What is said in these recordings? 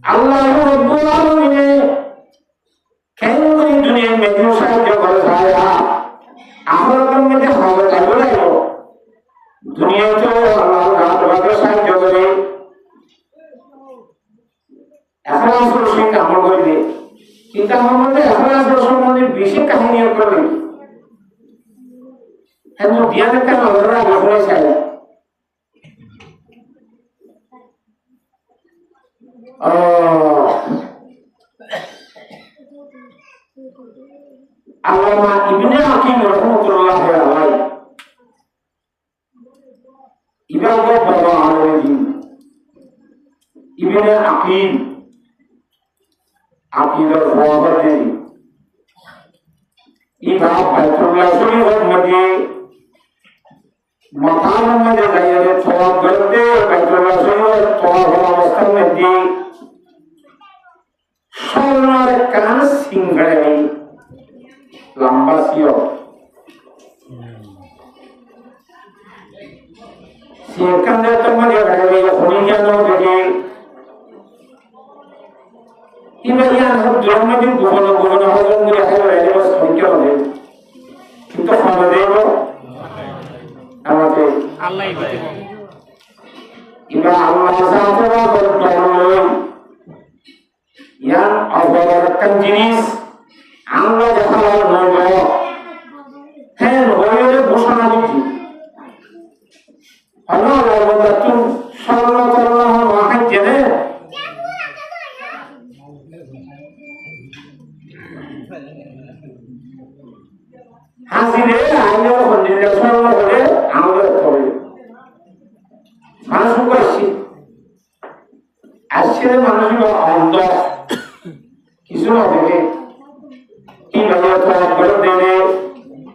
আল্লাহ রাব্বুল আলামিন কেন এই দুনিয়ার মধ্যে সাহায্য করে ছায়া আখরাতের মধ্যে হবে লাগবে দুনিয়াতে আল্লাহ রাব্বুল সাহায্য করে এখলাস রসুল আমল করবে কিন্তু আমার মধ্যে এখলাস রসুল মধ্যে বেশি কাহিনী করবে এত বিয়ার একটা নজর আগে চাই আল্লামা ইবনে হাকিম রাহমাতুল্লাহ আলাইহি ইবাদত বাবা আলাইহি ইবনে হাকিম আকিদার ফওয়াবাদি ইমাম বাইতুল্লাহ শরীফের মধ্যে মাকামের মধ্যে দাঁড়িয়ে তওয়াব করতে বাইতুল্লাহ শরীফের তওয়াব অবস্থার মধ্যে সোনার কান সিংহাড়ে লম্বা ছিল সেখানে তোমার গাড়ি হরিয়ান থেকে ইমানিয়ান জন্মদিন গোপন গোপন হজন করে হাজার এলিবাস সংখ্যা হবে কিন্তু খাওয়া দেব আমাকে আল্লাহ ইবা আল্লাহ সাহায্য করতে হবে ইয়ান অবরাকান জিনিস আমরা যখন নব হ্যাঁ নবীর ঘোষণা দিচ্ছি আল্লাহ রাব্বুল সাল্লাল্লাহু আলাইহি জেনে হাজিরে আইলো হন্ডিলে সরল করে আমাদের করে মানুষ কইছি আসলে মানুষ অন্ধ কিছু না দেখে কি ভাবে তো করে দেবে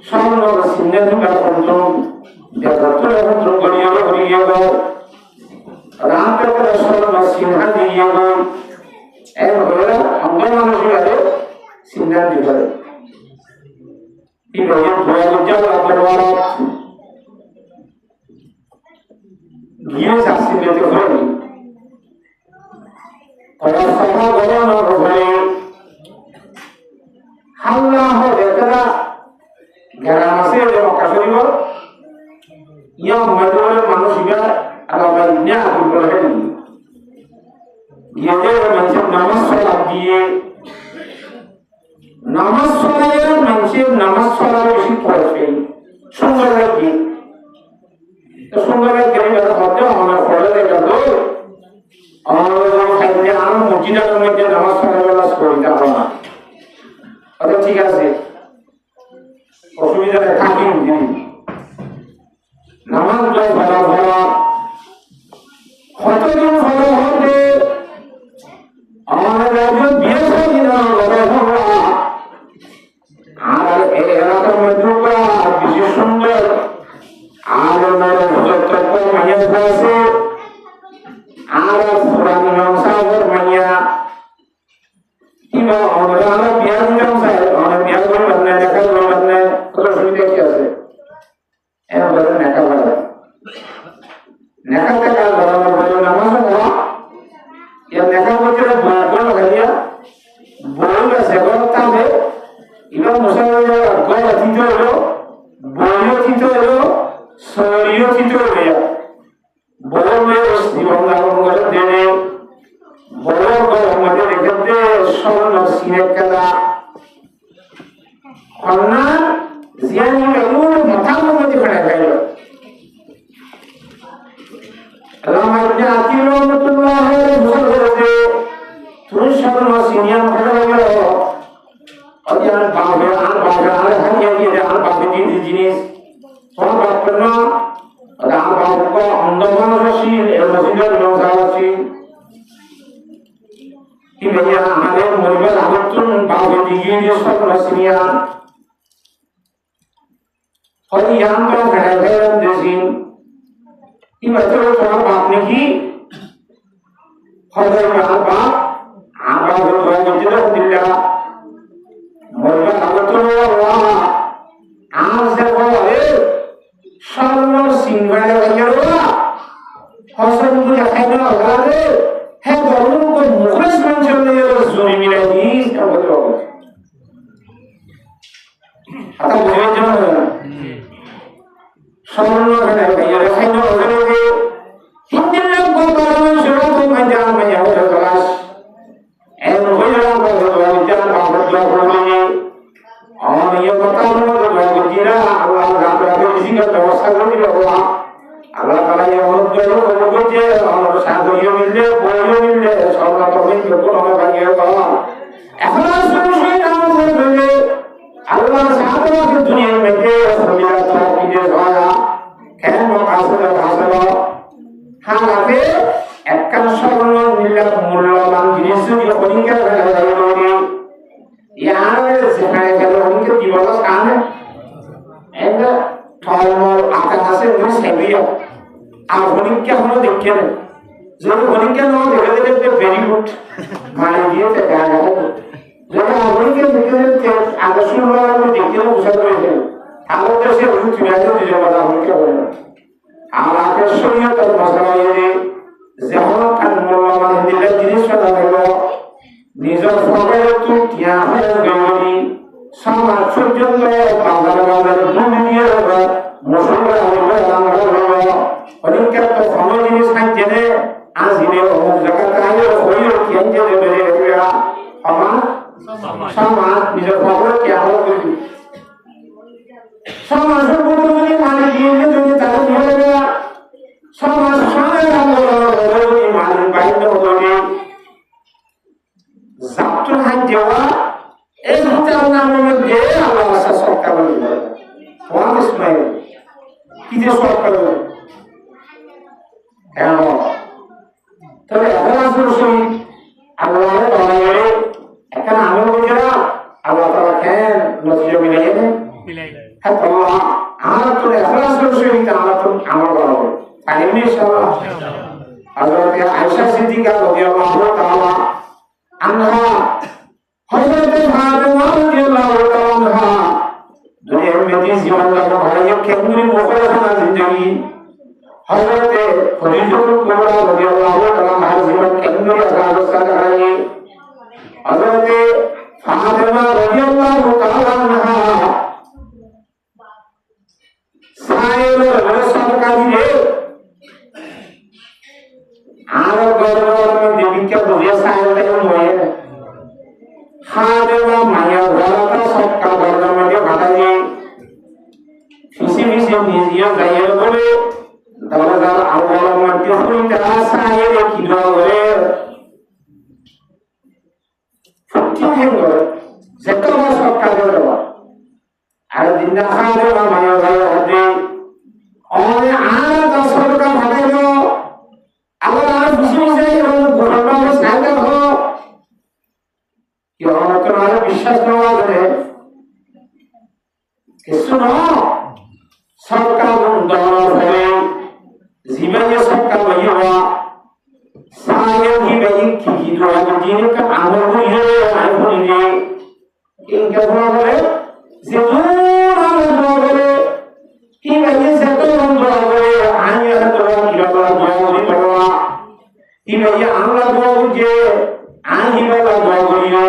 সরল সিনে দুটা কন্ট্রোল দেবতর কন্ট্রোল করিয়া করিয়া রাত করে সরল সিনহা দিয়ে এর হলো অন্ধ মানুষ আছে সিনহা দিয়ে ইবনে বয়ালুজ্জাল আবরওয়ার গিয়ে সাসিতে হলো করা সভা গরম হবে আল্লাহ দেখরা গ্রামে যে মক্কাশরীফ ইয়া মদুরের মানুষিরা আল্লাহ নিয়া করে গিয়ে মানুষের নামাজ সালাত দিয়ে নামাজ পড়ায় মানুষের নামাজ পড়া বেশি পড়ছে সুন্দর লাগে তো সুন্দর লাগে এটা হতে আমার পড়া দেখা তো আমার সাইডে আমি মসজিদের মধ্যে নামাজ পড়ার বেলা করিতে হবে না আচ্ছা ঠিক আছে অসুবিধা থাকি নামাজ যাই ভালো ভালো কতদিন ভালো হবে আমার রাজ্য বিয়ে সাজি না আর এই এলাকার মধ্যে বিশেষ সুন্দর আর মাইয়া আছে আর পুরানি সাগর মাইয়া কিংবা আমরা বিয়ার আমরা বিয়ার করে বান্না দেখা করে বান্না কত সুবিধা কি আছে এবারে নেকা বাড়া নেকা থেকে বাড়ানোর বলে নামাজ পড়া এর নেকা করতে বড় লাগিয়া বড় সেবক তাবে ইমাম মুসলমানের গড় অতীত হলো বড় অতীত হলো সরিয় অতীত হলো বড় মেয়ে জীবন ধারণ করে দেবে বড় গড় আমাদের রেখে স্বর্ণ সিনেক কাদা কন্যা জিয়ানি এমন মাথার মধ্যে ফেলে গেল আল্লামা ইবনে আকিল রাহমাতুল্লাহ আলাইহি বলেছে তুমি স্বর্ণ সিনিয়া ফেলে গেল অজান বাবা আর হারিয়ে গিয়ে আর বাবা জিনিস তোমার বাপ না আর বাবা অন্ধ মানুষ আছে এর মসজিদের নওজা আছে কি ভাইয়া আমাদের মরিবার আগতুন বাবা দিয়ে যে সব রাসিয়া হরিয়ান তো ফেরাইলাম দেশিন কি বছর তোমার বাপ নাকি হযরত বাবা আমরা বলবো দিল্লা মরবা আগতুন আল্লাহ আজ বলে স্বর্ণ সিংহায় গেল হসন বুঝা খাইলো আল্লাহ হে বলুন কোন বলে সর্বত হইতে কোনো ভাগিয়ে পাওয়া এখলাস করে নাম ধরে আল্লাহ সাহাবাকে দুনিয়ার মধ্যে সবিরা তৌহিদে হয় কেন আসলে আসলে হালাতে একখান স্বর্ণ মিল্লাত মূল্যবান জিনিস যদি হরিকে ফেলা যায় বলে ইয়ার যেখানে গেল হরিকে দিবস কানে একটা ফলমূল আকাশ আছে ওই সেবিও আর হরিকে এখনো দেখে নেই যদি হরিকে না দেখে দিলে ভেরি গুড মানে দিয়েছে গায়ে যদি হরিকে দেখে দিতে আদর্শ দেখে বুঝাতে পেরেছে তাহলে তো সে হরি তুলে দিলে কথা হরিকে বলে না আর আকর্ষণীয়তার মশলা যেমন কান মূল্যবান দিলে জিনিস ফেলা গেল নিজের ফলের তুটিয়া হয়ে গেলি সমাজ পর্যন্ত বাজারে বাজারে ভূমি দিয়ে দেবে মুসলমান হইবে বাংলা হইবে অনেকের তো সময় জিনিস খাইছে রে আসিলে অমুক জায়গাতে আইলে হইল খেয়ে দেবে রে সমাজ নিজের ফলের কে হলো করবি সমাজের বর্তমানে মালিক দিয়ে যদি তারা দিয়ে দেবে সমাজ সমাজের আন্দোলন মালিক বাইরে হলে জাপ্ত হাত দেওয়া এই ভূতার নামের মধ্যে আল্লাহ আশা সরকার বলবে ওয়ান ইসমাইল কি যে সরকার বলবে কেন তবে এখন আসলে শুনি আল্লাহর বানাইলে এখানে আমি বলছি না আল্লাহ তারা কেন নতিজা মিলাই দেন হ্যাঁ আল্লাহ আমার তো এখন আসলে শুনি তাহলে তো আমার বানাবো তাই এমনি ইনশাআল্লাহ হযরত আয়েশা সিদ্দিকা রাদিয়াল্লাহু তাআলা আনহা হযরত ফাতেমা রাদিয়াল্লাহু তাআলা আনহা দুনিয়ার মধ্যে জীবন লাগানো হয় কেমনি মুখরখানা জিন্দেগি হযরত খদিজাতুল কুবরা রাদিয়াল্লাহু তাআলা আনহার জীবন কেমনি অবস্থা হয় হযরত ফাতেমা রাদিয়াল্লাহু তাআলা আনহা সাইয়ের সরকারি রে আর গর্বর দেবীকে বুঝে সাইয়ের হয় খাদেমা মায়া ঘরটা সবকা গর্বের মধ্যে ভাটাই ফিসি ফিসি নিজেও গায়ের বলে দরজার আওয়াজ মধ্যে হইতা সাইয়ের কি করে ফুটি করে যেত সবকা গর্ব আর দিন খাদেমা মায়া ঘর হতে অনে আর দশরকা ভাটাইলো আবার আর ফিসি ফিসি ঘরটা সাইয়ের ঘর তোমার বিশ্বাস নেওয়া যাবে শোনো সরকার হবে জীবনে সরকার হইয়া সায়ে জীবনে কি কি রোগ দিন কা আমল হইয়ে আই হইয়ে ইনকা বলে যে দূর আমল বলে কি ভাই সে তো বলে আই তো কি বলা বলি বলা কি ভাই আমরা বলছে আই বলা বলিও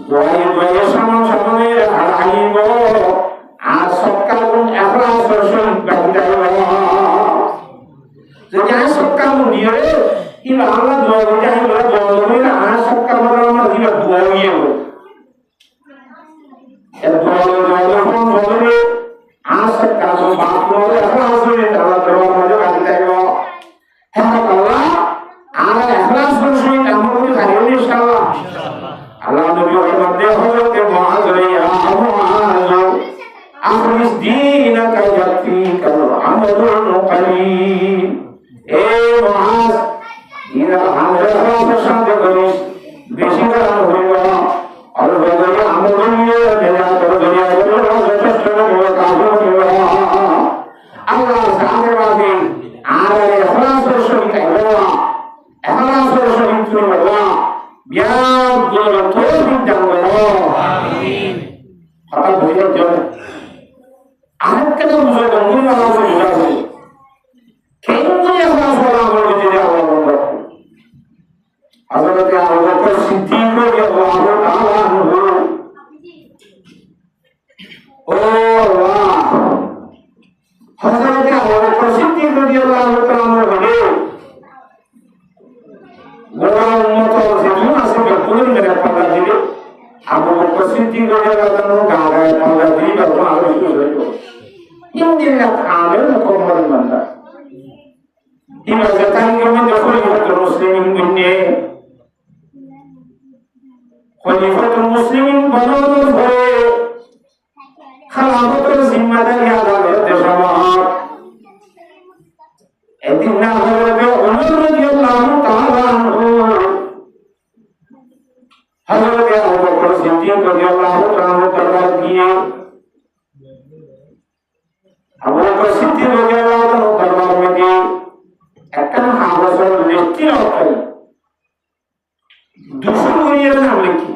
দোয়াই দোয়াই সামনের হারাইব আর সবকা গুণ এখলাস রসুল বাহিদাইব যদি আর সবকা গুণ দিয়ে কিংবা আমরা দোয়া বলতে আমি বলে দোয়া বলি না আর সবকা বলে আমরা দিলে দোয়া হয়ে বলে আর সবকা গুণ বাপ বলে এখলাস হয়ে আল্লাহ দোয়া মধ্যে বাহিদাইব হ্যাঁ আল্লাহ আর এখলাস রসুল আমার মধ্যে হারিয়ে ইনশাআল্লাহ আল্লাহ নবী মধ্যে হযরত মুআয ইয়া মুআয আখরিস দীনাকা ইয়াকফিকা আমরুন কলিল এ মুআয ইরা আমরা সাথে করিস বেশি করে হইল আর বলে আমরুন দেয়া করে দেয়া করে যথেষ্ট করে কাজ হইল আল্লাহ সাথে বাকি আর ইখলাসের সহিত আল্লাহ ইখলাসের সহিত আল্লাহ biar jalan terus jangan amin apa boleh jalan anak kita musuh bangun malah musuh kayaknya yang masalah kalau jadi awal awal Hazrat Abu Bakar Siddiq radhiyallahu ta'ala anhu oh wah Hazrat Abu Bakar Siddiq radhiyallahu ta'ala anhu orang motor itu masih berpuluh dengan pada diri Abu Bakar Siddiq radhiyallahu anhu gaya pada diri baru harus itu yang dilihat amil hukum mana di masa tangga menjadi muslim ini খলিফাতুল মুসলিমিন বানানোর পরে খেলাফতের জিম্মাদারি আদায় করতে সময় একদিন না হযরতে ওমর রাদিয়াল্লাহু তাআলা আনহু হযরতে আবু বকর সিদ্দিক রাদিয়াল্লাহু তাআলা দরবার গিয়ে আবু বকর সিদ্দিক রাদিয়াল্লাহু তাআলা দরবার মধ্যে একটা হাবসের লিস্টি রাখেন দুশো করিয়ে নাম লিখি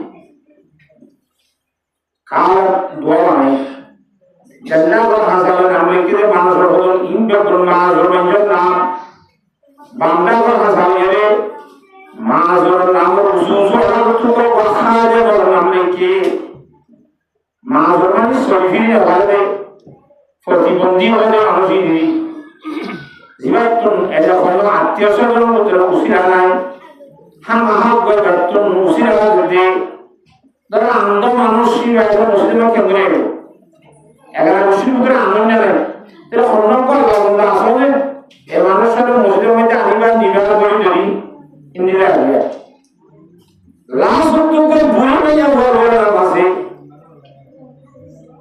কার দোয়া নাই জান্নাতুল হাসানের নাম লিখে মানুষের হল ইনবেতুল মাযুর নাম বান্দার হাসানের মাযুর নাম রসুল তো খাজের নাম লিখে মাযুর মানে শরীফের আলাদা প্রতিবন্ধী হলে মানুষই জীবাত্মন এটা হলো আত্মীয় স্বজনের মধ্যে উসিরা নাই হামাহাব করে ব্যক্তন উসিরা যদি ধরো আনন্দ মানুষ মুসলিম কেন্দ্রে এগারো মুসলিমদের আনন্দ নেই তাহলে অন্য করে বন্ধ আসলে এ মানুষের মুসলিম মধ্যে আনিবার নিবার করে ধরি ইন্দিরা আলিয়া লাস্ট করে ভুল হয়ে বড় আছে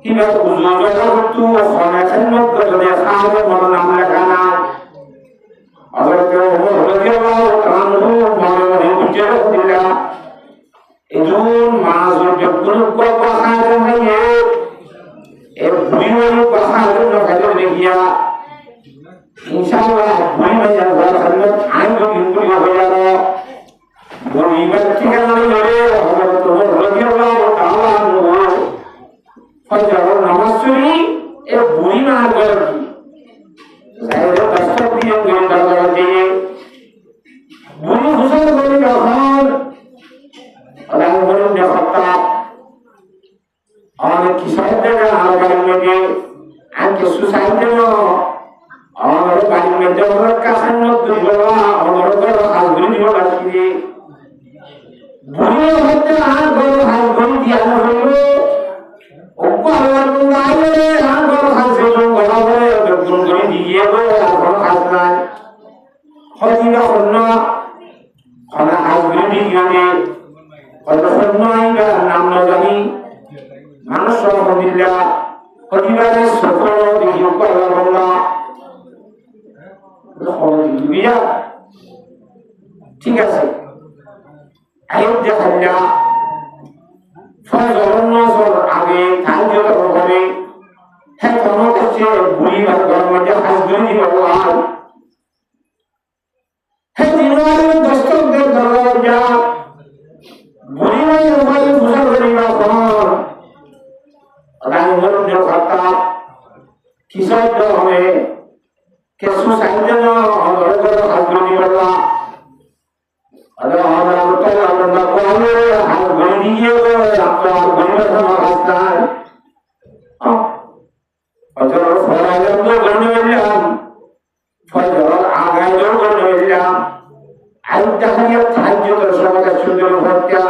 কিবা উজুজা করতে খনাখান মত করে সাহাবে মন নাম লেখা না হযরত ওমর রাদিয়াল্লাহু তাআলা মনে উঠে দিলা এজন মাযুর যখন কথা হয়ে এর বুড়ির কথা না কাজে দেখিয়া ইনশাআল্লাহ বুড়ি হয়ে যাবে সামনে আইন কিন্তু হয়ে যাবে বুড়ি ঠিকানা লড়ে হযরত ওমর রাদিয়াল্লাহু তাআলা ফজর নামাজ পড়ি এ বুড়ি না করে জায়গা কষ্ট দিয়ে গন্ডা করে দিয়ে বুড়ি হুসাইন বলে যখন আল্লাহ বলেন যে হত্যা और किसान का हमारे में आके सुसाइड नो और बारी में जो का सन्नो दुबला और और हालगुन जो बाकी बुरी होते हां गो हालगुन दिया न हो ऊपर वाला गाले हां गो हाल से जो गला है दुन गई दिए गो और खासना खदिना खन्ना खाना हालगुन दिए गए और खन्ना का नाम न जानी মানুষ আলহামদুলিল্লাহ পরিবারের সকল দিকে আল্লাহ ঠিক আছে আয়োগ দেখাল্লা ফজর আগে তাহাজ্জুদ করে হ্যাঁ কোনো কাছে বুড়ি আর গরমে হাজগুলি দিব আর হ্যাঁ দিনওয়ারে দস্তকদের দরজা বুড়ি মানে উপায় বুঝা করিবা কোন रानी बोलो जो खाता किसान जो हमें कैसु साइड जो और बड़े हाथों वाला अगर हमारा तो अपना कोने हाथ बंदी है वो आपका बंदा sama kasar अगर फराज तो करने वाले हम फजर आगे जो करने वाले हम आज तक ये थाज जो दर्शकों का सुंदर होता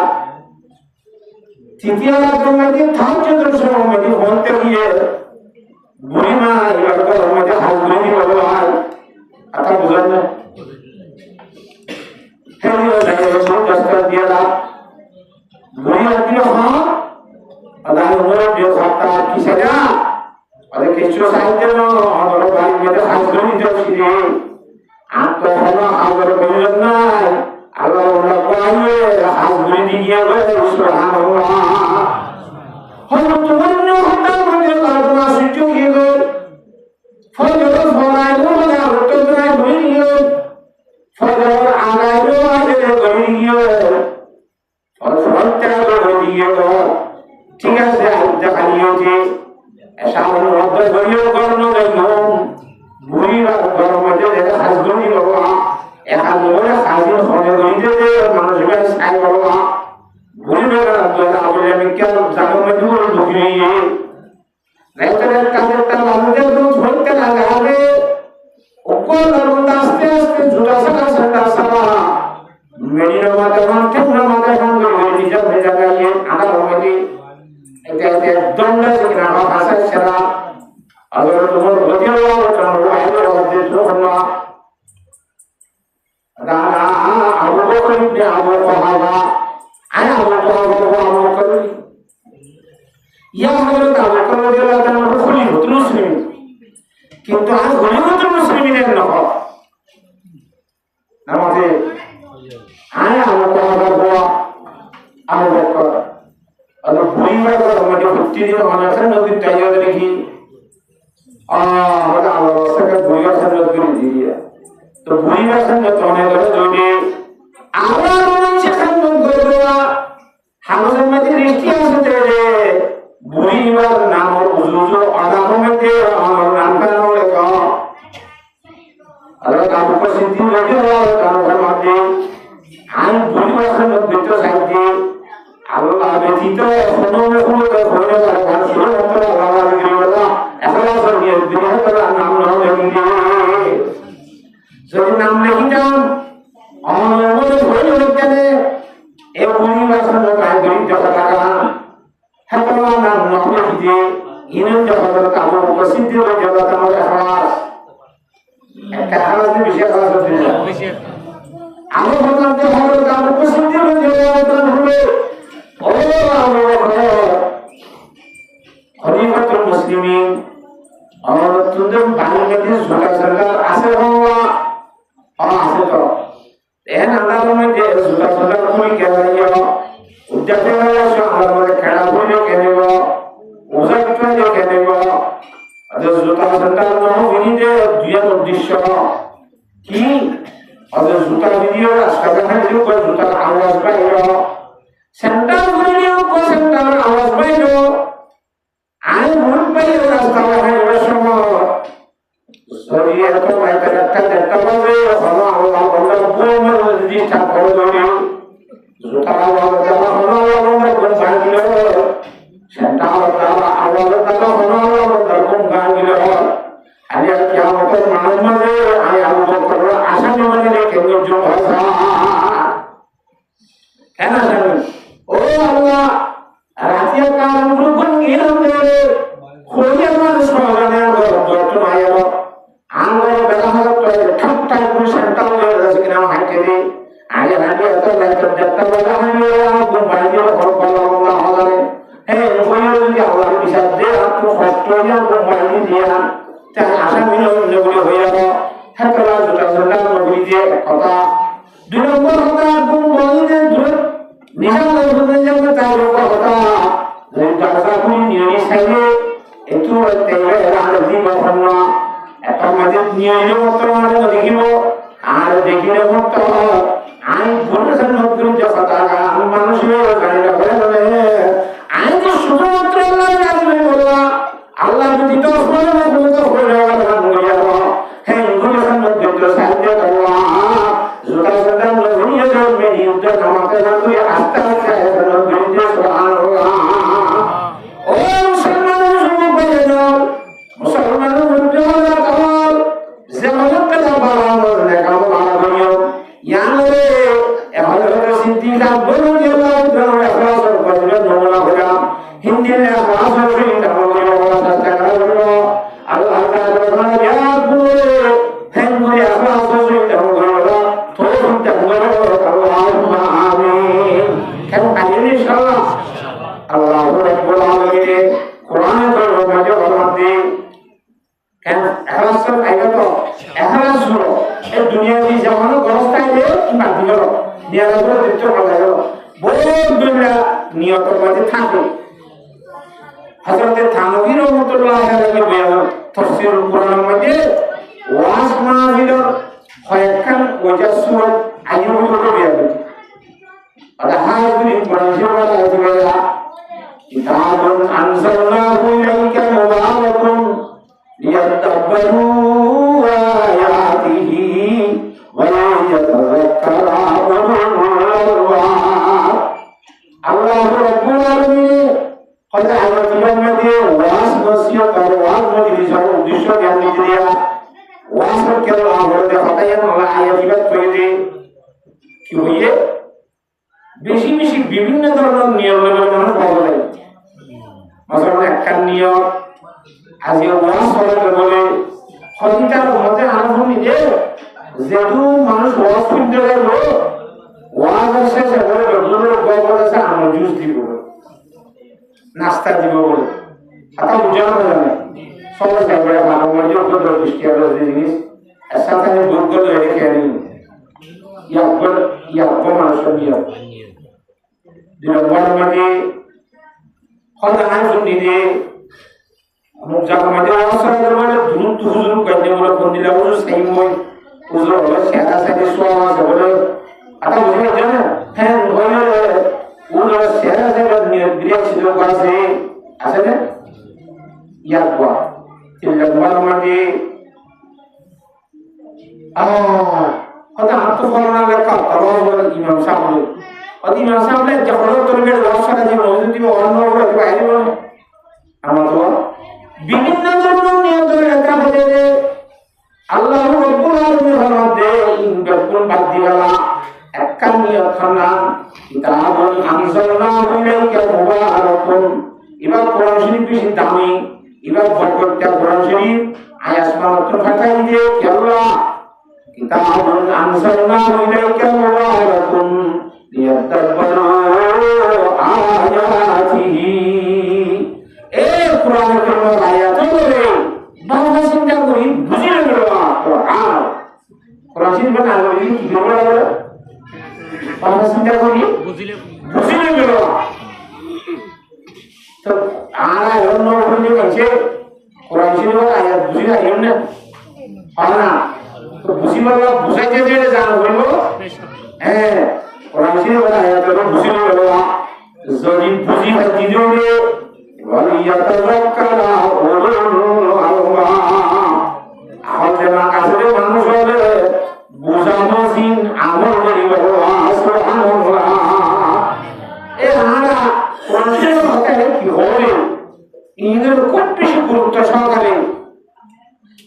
तृतीय रात में थाज जो दर्शकों में होते ही है बुरी माँ लड़का हमारे हाथ में ही भगवान आता बुझाना है ये लगे तो दस्तर दिया था बुरी आदमी हाँ अगर उन्होंने जो खाता किसे ना अरे किसी साइड में और भाई मेरे हाथ में जो सीधे आप तो हमारा अगर बुझना अगर उन्हें कोई हाथ में दिया वो सुहाना हुआ हम तुम्हारे होता मुझे लाडवा सिद्धू की गए फजर फराय वो लगा तो मैं भूल गया फजर आगाय वो आज ले गई गया और फलता तो दिया तो ठीक है से जखानियों के ऐसा हम रब्बे गयो करनो गयो बुरी गरम मजे जैसे हसबनी बाबा एक आदमी हाजिर होने गई थे मानुष का साई बाबा बुरी में तो आपने में क्या जानो में दूर दुखी नहीं है नहीं तो का मालूम है तो छोड़ते लगा रे उनको लरुंदा आस्ते आस्ते झूठा सा मेरी नमाज़ मानते नमाज़ हम लोग जब भेजा गया ये आधा होगी ऐसे दंड से किनारा भाषा शरा अगर तुम बदिया हो तो वो है तो दे दो हम दाना अबू बकर ने अबू कहावा आया अबू ইয়া হযরত আবু বকর রাদিয়াল্লাহু তাআলা খলিফাতুল মুসলিমিন কিন্তু আর খলিফাতুল মুসলিমিনের নয় নামাজে আয় আবু বকর আবু বকর আর বুইবার মধ্যে ভর্তি দিন অনাখান নদীর টাইয়া দেখি হঠাৎ আবু বকর বুইবার সাথে দিয়ে তো বুইবার সাথে তনে করে জমি আবার মানুষের খান্দন করে দেওয়া হামজার মধ্যে দৃষ্টি আছে যে বুইবার নাম উজুজু আদাম মধ্যে আমার নাম কেন লেখা আল্লাহ কাবু সিদ্ধি রেখে কারণ মধ্যে আমি বুইবার সাথে দুটো সাইডে আল্লাহ ব্যতীত কোনো হয়ে যায় আর শুরু হতে আল্লাহ গিরিওয়ালা এখলাস দিয়ে দুনিয়াতে নাম নাম লিখে যদি নাম লিখিতাম আমার মনে হয়ে গেলে এই বুইবার সাথে কাজ করি যত টাকা হাতলা নাম নাম লিখে ইনন যখন কাবু সিদ্ধি রেখে আমার এখলাস একটা হালাতে বিষয় খালাস হতে যায় আমি বললাম যে হযরত কাবু সিদ্ধি রেখে হলে খলিফাতুল মুসলিমিন और तुम बांग्लादेश झूठा सरकार आसे हुआ आसे तो एन अंदाज में जे झूठा सरकार कोई कह रही हो उद्देश्य वाला जो हमारे खड़ा बोलो कहने को उसे कितना जो कहने को अगर झूठा सरकार न हो विनी जे दुनिया उद्देश्य की अगर झूठा वीडियो रास्ता में जो कोई झूठा आवाज पाएगा सेंटर वीडियो को सेंटर आवाज पाएगा आए भूल पाए रास्ता में सरिया तो मैं करता बजे हम अल्लाह बंदा को में जी था कर दो जुटा वाला जमा होना वाला को भाग लो सेंटर वाला आवाज का होना वाला बंदा को भाग लो अरे क्या मतलब मालूम है आए अबू बकर आशा में मैंने केंद्र जो भाषा है ना ओ अल्लाह रातिया का रूपन गिरम दे खोया मन सोगने दो आयो आंगो बेला हलो तो ठप ठप को सेंटर में रसकिना हाटे दे आगे हाटे तो लेकर जत्ता वाला है को बाजी और पला हलारे हे खोया যদি আল্লাহ বিচার দে আপনি অস্ট্রেলিয়া को बाजी दिया তা আশা মিলো নগুলো হয়ে গেল হাতলা জুতা জুতা নগুলি দিয়ে কথা দুই নম্বর কথা কোন বলি যে নিশা লইতে যাবে তার কথা তারা কোন নিয়মি সাইলে একটু তেলে আর দিব না একটা মাঝে নিয়ম মত মানে দেখিব আর দেখিলে মত আই বলছেন নতুন যে কথা মানুষের গাড়িটা করে বলে আই যে শুধুমাত্র আল্লাহ জানে বলা আল্লাহ যদি তো বলে না বলে তো হয়ে গেল না হ্যাঁ বলছেন নতুন যে সাহায্য করলা জুতা জুতা নজরিয়ে যে মেরি উদ্দে নামাতে না তুই আস্তে আস্তে নতুন যে সুবহানাল্লাহ ও মুসলমানের জন্য বলে দাও মুসলমানের জন্য দাও যেমন কথা বলার লেখা বলা হলো ইয়ালে এভাবে সিদ্দিকা বলে দিল এখলাস করে নমুনা হলো হিন্দি এখলাস করে নমুনা আল্লাহ তাআলা ইয়া বলে হেনগুলি এখলাস করে নমুনা তো চিন্তা করো আল্লাহুম্মা আমিন কেন কালিয়ে ইনশাআল্লাহ আল্লাহু রাব্বুল আলামিন কোরআনে বলে মজা বলতে কেন এখলাস করে আইবা তো এখলাস হলো এই দুনিয়াবি জামানো অবস্থায় যে কিংবা দিল নিয়াজগুলো দিতে ভালো গেল বহুত দুনিয়া নিয়তের মধ্যে থাকে হযরত থানভী রাহমাতুল্লাহ আলাইহি বয়ান তাফসীরুল কোরআনের মধ্যে ওয়াজ মাহফিলের কয়েকখান ওয়াজ সূরা আইয়ুব বয়ান ada hadri berjumpa dengan kitabun anzalnahu ilaika mubarakun liyadabbaru ayatihi wa liyatadhakkara ulul albab Allah Rabbul Alamin qad ayatiban madhi was nasihat aur was majlis aur uddeshyo gyan diya was ke Allah de khatayan Allah ayatiban koyde ki hoye বেশি বেশি বিভিন্ন ধরনের নিয়মের মানুষ পাওয়া যায় মাসাল একটা নিয়ম আজকে ওয়াজ করার বলে হদিতার মধ্যে আরম্ভ নিজে যেহেতু মানুষ ওয়াজ শুনতে গেল ওয়াজ শেষে বলে রসুলের গল্প আছে আমার জুস দিব নাস্তা দিব বলে আতা বুঝানো জানে সবাই যাবে মানব মধ্যে উপদ্রব সৃষ্টি হলো জিনিস এর সাথে দুর্গল হয়ে খেয়ে ইয়াকবর মানুষের নিয়ম দুই নম্বর মাঝে হদান শুনিয়ে অমুক জায়গা মাঝে অবসর মানে দ্রুত হুজুর কাজে বলে ফোন দিলে হুজুর সেই মই হুজুর হলো সেটা সাথে সোয়া আছে বলে আতা বুঝে জানে হ্যাঁ বলে হুজুর সেটা সাথে নিয়ে বিরিয়া ছিল কাছে আছে না ইয়াকবর তিন নম্বর মাঝে হদান তো ফলনা লেখা তারও বলে ইমাম সাহেব অতি ইমাম সাহেব যখন তোর অবসর আছে মজুদ দিব অন্য করে বাইরে বলে আমার তো বিভিন্ন ধরনের নিয়ন্ত্রণ লেখা হতে যে আল্লাহ রব্বুল আলামিন ফরমাতে ইনকাম বাদ দিওয়ালা একটা নিয়ত খানা কিতাবুন আনজালনাহু ইলাইকা মুবারাকুন এবার কোরআন শরীফ বেশি দামি এবার বরকতটা কোরআন শরীফ আয়াত মাত্র ফাটাই দিয়ে কি আল্লাহ কিতাবুন আনজালনাহু ইলাইকা মুবারাকুন লিয়াদাব্বারু আয়াতিহি কোরআনের কোন আয়াত বলে বাবা চিন্তা করি বুঝি না গেল কোরআন কোরআন চিন্তা না করি কি বলা বলে বাবা চিন্তা করি বুঝি না গেল তো আর অন্য কোনো আছে কোরআন চিন্তা আয়াত বুঝি না এমন না তো বুঝি বলা বুঝাইতে দিলে জানা হইল হ্যাঁ কোরআন চিন্তা আয়াত বুঝি না গেল যদি বুঝি হয় দিলে ওয়ালিয়াতাযাক্কারা উলুল আলবাব আমাদের কাছে মানুষ হলে বুঝামজিন আমল করিব সুবহানাল্লাহ এ হারা কোরআনের কথা কি হবে ইংরেজ খুব বেশি গুরুত্ব সহকারে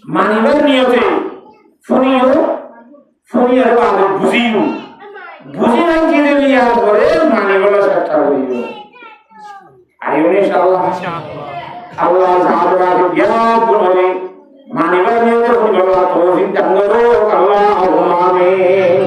মানিবার নিয়তে ফুনিও আগে বুঝি না কি দিলে ইয়ার পরে মানিবার চেষ্টা করিব আইন ইনশাআল্লাহ আল্লাহ তাআলা জ্ঞান করে মানিবার নিয়তে ফুনিও তৌফিক দান করো আল্লাহুম্মা আমিন